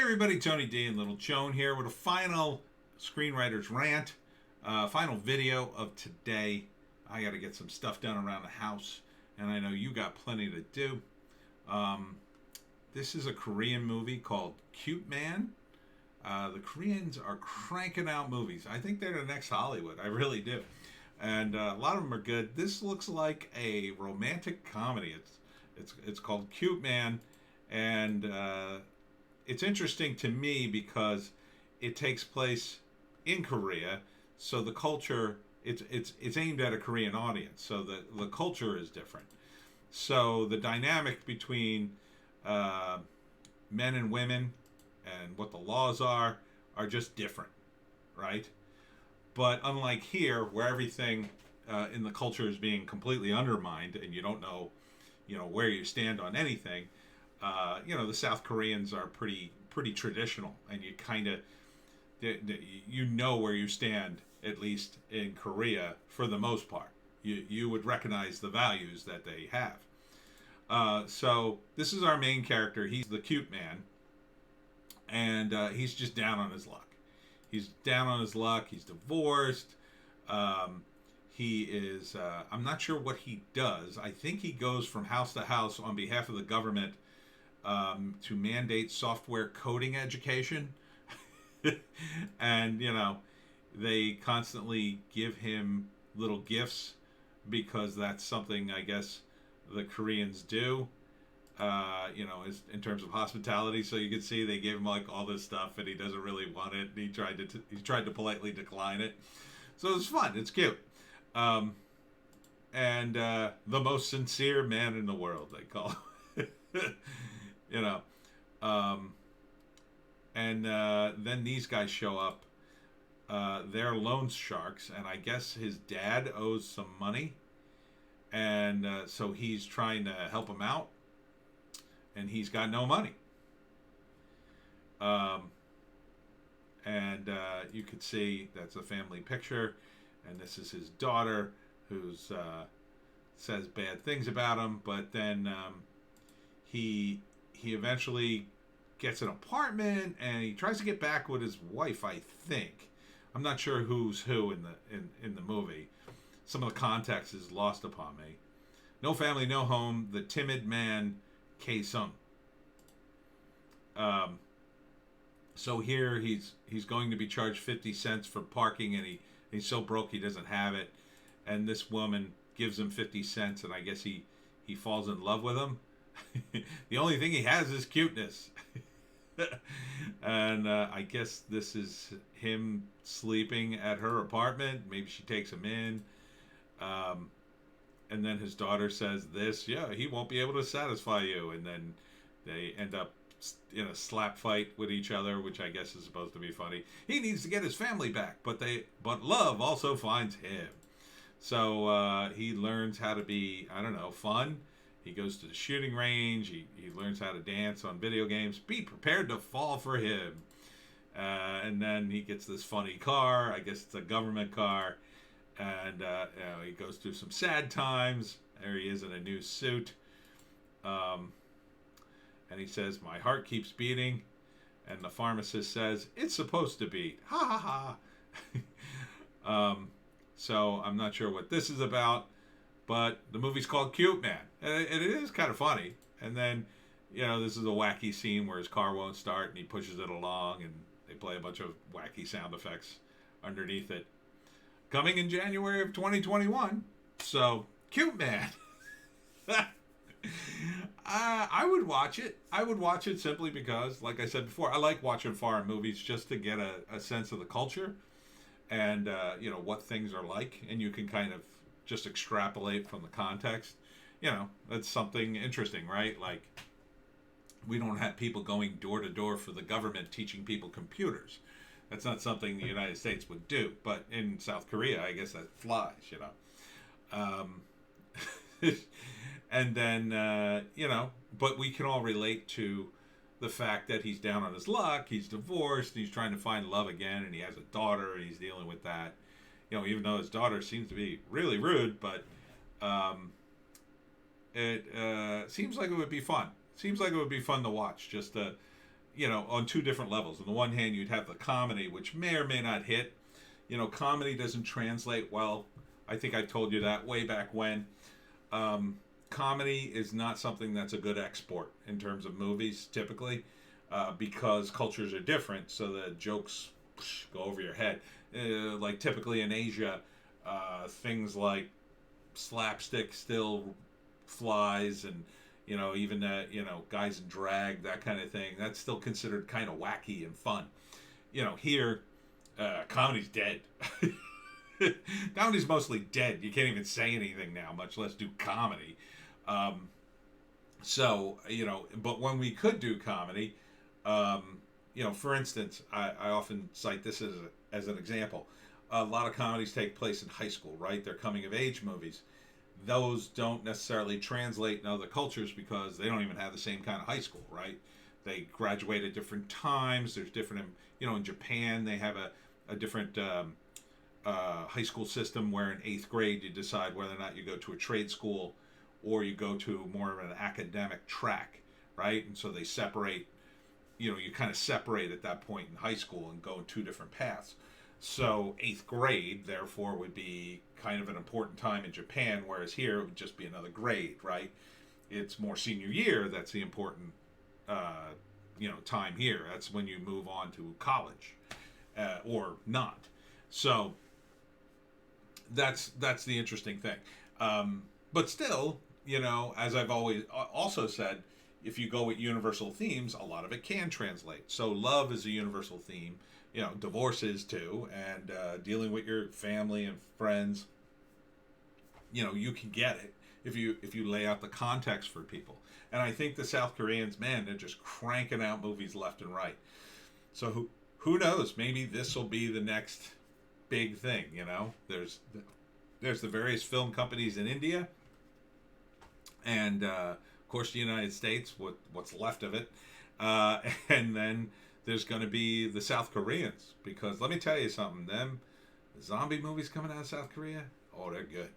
everybody, Tony D and Little Joan here with a final Screenwriter's Rant, final video of today. I got to get some stuff done around the house, and I know you got plenty to do. This is a Korean movie called Cute Man. The Koreans are cranking out movies. I think they're the next Hollywood. I really do. And a lot of them are good. This looks like a romantic comedy. It's called Cute Man, and it's interesting to me because it takes place in Korea, so the culture it's aimed at a Korean audience, so the culture is different. So the dynamic between men and women and what the laws are just different, right? But unlike here, where everything in the culture is being completely undermined, and you don't know, where you stand on anything. The South Koreans are pretty traditional, and you kind of, where you stand, at least in Korea, for the most part. You would recognize the values that they have. So this is our main character. He's the cute man, and he's just down on his luck. He's down on his luck. He's divorced. He is, I'm not sure what he does. I think he goes from house to house on behalf of the government to mandate software coding education. And, they constantly give him little gifts because that's something, I guess, the Koreans do, in terms of hospitality. So you can see they gave him like all this stuff and he doesn't really want it. He tried to politely decline it. So it's fun. It's cute. And the most sincere man in the world, they call it. And then these guys show up. They're loan sharks, and I guess his dad owes some money, and so he's trying to help him out, and he's got no money. And you could see that's a family picture, and this is his daughter, who's says bad things about him, but then he eventually gets an apartment, and he tries to get back with his wife, I think. I'm not sure who's who in the movie. Some of the context is lost upon me. No family, no home. The timid man, K-Sung. So here he's going to be charged 50 cents for parking, and he's so broke he doesn't have it. And this woman gives him 50 cents, and I guess he falls in love with him. The only thing he has is cuteness. And I guess this is him sleeping at her apartment. Maybe she takes him in. And then his daughter says this, he won't be able to satisfy you. And then they end up in a slap fight with each other, which I guess is supposed to be funny. He needs to get his family back, but love also finds him. So he learns how to be, fun. He goes to the shooting range. He learns how to dance on video games. Be prepared to fall for him. And then he gets this funny car. I guess it's a government car. And he goes through some sad times. There he is in a new suit. And he says, "My heart keeps beating." And the pharmacist says, "It's supposed to beat." Ha ha ha. So I'm not sure what this is about. But the movie's called Cute Man. And it is kind of funny. And then, this is a wacky scene where his car won't start and he pushes it along and they play a bunch of wacky sound effects underneath it. Coming in January of 2021. So, Cute Man. I would watch it. I would watch it simply because, like I said before, I like watching foreign movies just to get a sense of the culture and, what things are like. And you can kind of just extrapolate from the context. That's something interesting, right? Like, we don't have people going door to door for the government teaching people computers. That's not something the United States would do. But in South Korea, I guess that flies, And then, but we can all relate to the fact that he's down on his luck, he's divorced, he's trying to find love again, and he has a daughter, and he's dealing with that. Even though his daughter seems to be really rude, but it seems like it would be fun. Seems like it would be fun to watch, just to on two different levels. On the one hand, you'd have the comedy, which may or may not hit. Comedy doesn't translate well. I think I told you that way back when. Comedy is not something that's a good export in terms of movies, typically, because cultures are different, so the jokes go over your head. Like typically in Asia, things like slapstick still flies, and even guys in drag, that kind of thing, that's still considered kind of wacky and fun. Here, comedy's dead. Comedy's mostly dead. You can't even say anything now, much less do comedy. But when we could do comedy, for instance, I often cite this as an example. A lot of comedies take place in high school, right? They're coming of age movies. Those don't necessarily translate in other cultures because they don't even have the same kind of high school, right? They graduate at different times. There's different, in Japan they have a different high school system where in 8th grade you decide whether or not you go to a trade school or you go to more of an academic track, right? And so they separate, you kind of separate at that point in high school and go in two different paths. So 8th grade, therefore, would be kind of an important time in Japan, whereas here it would just be another grade, right? It's more senior year that's the important, time here. That's when you move on to college, or not. So that's the interesting thing. But still, as I've always also said, if you go with universal themes, a lot of it can translate. So love is a universal theme. Divorce is too, and dealing with your family and friends. You can get it if you lay out the context for people. And I think the South Koreans, man, they're just cranking out movies left and right. So who knows? Maybe this will be the next big thing. There's the various film companies in India, and of course the United States, what's left of it, and then there's going to be the South Koreans, because let me tell you something, them zombie movies coming out of South Korea, oh, they're good.